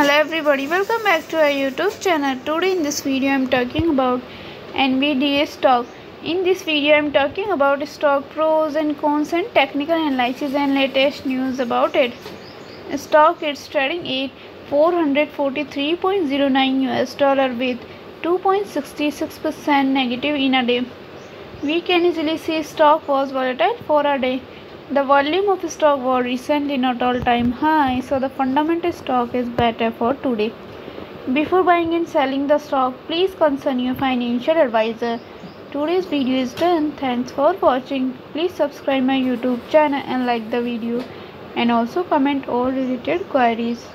Hello everybody, welcome back to our YouTube channel. Today in this video I am talking about NVDA stock. In this video I am talking about stock pros and cons and technical analysis and latest news about it. Stock is trading at $443.09 with 2.66% negative in a day. We can easily see stock was volatile for a day. The volume of stock was recently not all-time high, so the fundamental stock is better for today. Before buying and selling the stock, please consult your financial advisor. Today's video is done. Thanks for watching. Please subscribe my YouTube channel and like the video, and also comment all related queries.